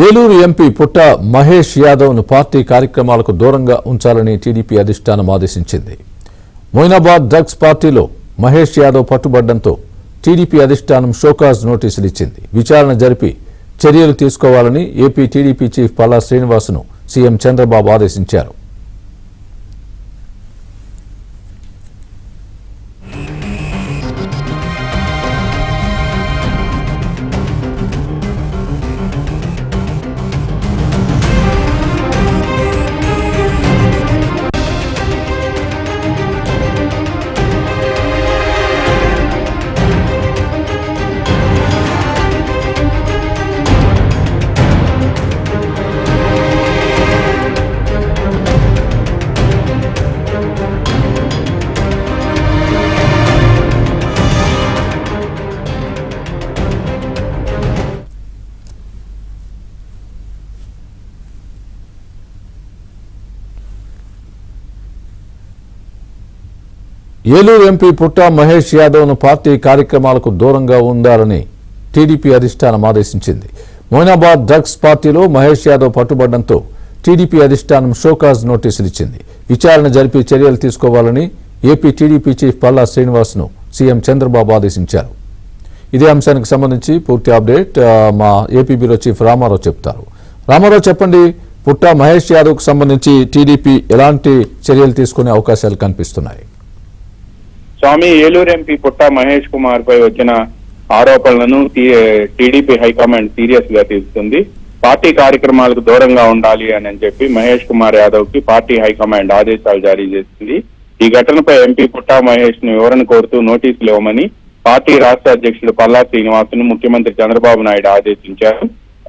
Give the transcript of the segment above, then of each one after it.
Eluru MP పుట్ట Mahesh యాదవ్ను party కార్యక్రమాలకు దూరంగా ఉంచాలని టీడీపీ అధిష్టానం ఆదేశించింది. మొయినాబాద్ డ్రగ్స్ పార్టీలో మహేష్ యాదవ్ పట్టుబడ్డంతో టీడీపీ అధిష్టానం షోకాజ్ నోటీసులు ఇచ్చింది. విచారణ జరిపి చర్యలు తీసుకోవాలని ఏపీ టీడీపీ చీఫ్ పల్లా శ్రీనివాస్ను సీఎం చంద్రబాబు ఆదేశించారు. ఏలూరు ఎంపీ పుట్ట మహేష్ యాదవ్ను పార్టీ కార్యక్రమాలకు దూరంగా ఉండాలని టీడీపీ అధిష్టానం ఆదేశించింది. మొయినాబాద్ డ్రగ్స్ పార్టీలో మహేష్ యాదవ్ పట్టుబడ్డంతో టీడీపీ అధిష్టానం షోకాజ్ నోటీసులు ఇచ్చింది. విచారణ జరిపి చర్యలు తీసుకోవాలని ఏపీ టీడీపీ చీఫ్ పల్లా శ్రీనివాస్ను సీఎం చంద్రబాబు ఆదేశించారు. ఇదే అంశానికి సంబంధించి పూర్తి అప్డేట్ మా ఏపీ బ్యూరో చీఫ్ రామారావు చెప్తారు. రామారావు, చెప్పండి, పుట్ట మహేష్ యాదవ్కు సంబంధించి టీడీపీ ఎలాంటి చర్యలు తీసుకునే అవకాశాలు కనిపిస్తున్నాయి? స్వామి, ఏలూరు ఎంపీ పుట్ట మహేష్ కుమార్ పై వచ్చిన ఆరోపణలను టీడీపీ హైకమాండ్ సీరియస్ గా తీసుకుంది. పార్టీ కార్యక్రమాలకు దూరంగా ఉండాలి అని చెప్పి మహేష్ కుమార్ యాదవ్ కి పార్టీ హైకమాండ్ ఆదేశాలు జారీ చేసింది. ఈ ఘటనపై ఎంపీ పుట్ట మహేష్ ను వివరణ కోరుతూ నోటీసులు ఇవ్వమని పార్టీ రాష్ట్ర అధ్యక్షుడు పల్లా శ్రీనివాస్ను ముఖ్యమంత్రి చంద్రబాబు నాయుడు ఆదేశించారు.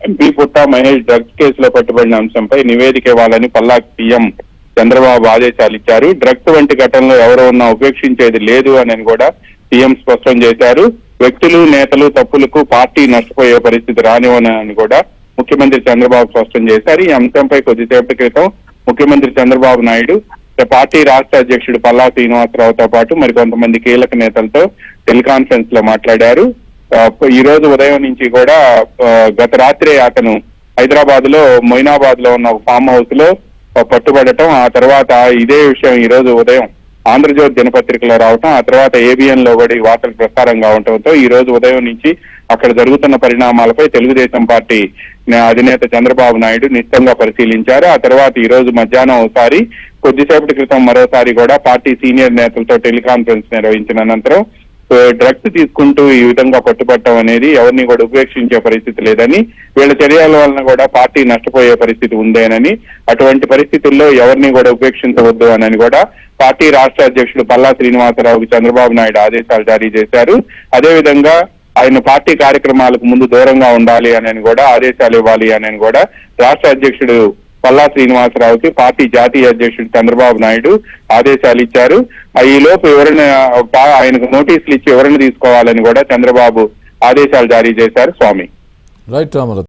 ఎంపీ పుట్ట మహేష్ డ్రగ్స్ కేసులో పట్టుబడిన అంశంపై నివేదిక ఇవ్వాలని పల్లాకి సీఎం చంద్రబాబు ఆదేశాలు ఇచ్చారు. డ్రగ్స్ వంటి ఘటనలో ఎవరు ఉన్నా ఉపేక్షించేది లేదు అని కూడా సీఎం స్పష్టం చేశారు. వ్యక్తులు, నేతలు తప్పులకు పార్టీ నష్టపోయే పరిస్థితి రానివ్వనని కూడా ముఖ్యమంత్రి చంద్రబాబు స్పష్టం చేశారు. ఈ అంశంపై కొద్దిసేపటి క్రితం ముఖ్యమంత్రి చంద్రబాబు నాయుడు పార్టీ రాష్ట్ర అధ్యక్షుడు పల్లా శ్రీనివాసరావుతో పాటు మరికొంతమంది కీలక నేతలతో టెలికాన్ఫరెన్స్ లో మాట్లాడారు. ఈ రోజు ఉదయం నుంచి కూడా గత రాత్రే అతను హైదరాబాద్ లో మొయినాబాద్ లో ఉన్న ఫామ్ హౌస్ లో పట్టుబడటం, ఆ తర్వాత ఇదే విషయం ఈ రోజు ఉదయం ఆంధ్రజ్యోతి దినపత్రికలో రావటం, ఆ తర్వాత ఏబిఎన్ లో కూడా ఈ వార్తలు ప్రసారం కావడంతో ఈ రోజు ఉదయం నుంచి అక్కడ జరుగుతున్న పరిణామాలపై తెలుగుదేశం పార్టీ అధినేత చంద్రబాబు నాయుడు నిశ్చితంగా పరిశీలించారు. ఆ తర్వాత ఈ రోజు మధ్యాహ్నం ఒకసారి, కొద్దిసేపటి క్రితం మరోసారి కూడా పార్టీ సీనియర్ నేతలతో టెలికాన్ఫరెన్స్ నిర్వహించిన అనంతరం డ్రగ్స్ తీసుకుంటూ ఈ విధంగా పట్టుబట్టడం అనేది ఎవరిని కూడా ఉపేక్షించే పరిస్థితి లేదని, వీళ్ళ చర్యల వలన కూడా పార్టీ నష్టపోయే పరిస్థితి ఉందేనని, అటువంటి పరిస్థితుల్లో ఎవరిని కూడా ఉపేక్షించవద్దు అని కూడా పార్టీ రాష్ట్ర అధ్యక్షుడు పల్లా శ్రీనివాసరావుకి చంద్రబాబు నాయుడు ఆదేశాలు జారీ చేశారు. అదేవిధంగా ఆయన పార్టీ కార్యక్రమాలకు ముందు దూరంగా ఉండాలి అని కూడా ఆదేశాలు ఇవ్వాలి అని కూడా రాష్ట్ర అధ్యక్షుడు పల్లా శ్రీనివాసరావుకి పార్టీ జాతీయ అధ్యక్షుడు చంద్రబాబు నాయుడు ఆదేశాలు ఇచ్చారు. ఈ లోపు ఆయనకు నోటీసులు ఇచ్చి వివరణ తీసుకోవాలని కూడా చంద్రబాబు ఆదేశాలు జారీ చేశారు. స్వామి, రైట్ రామారావు.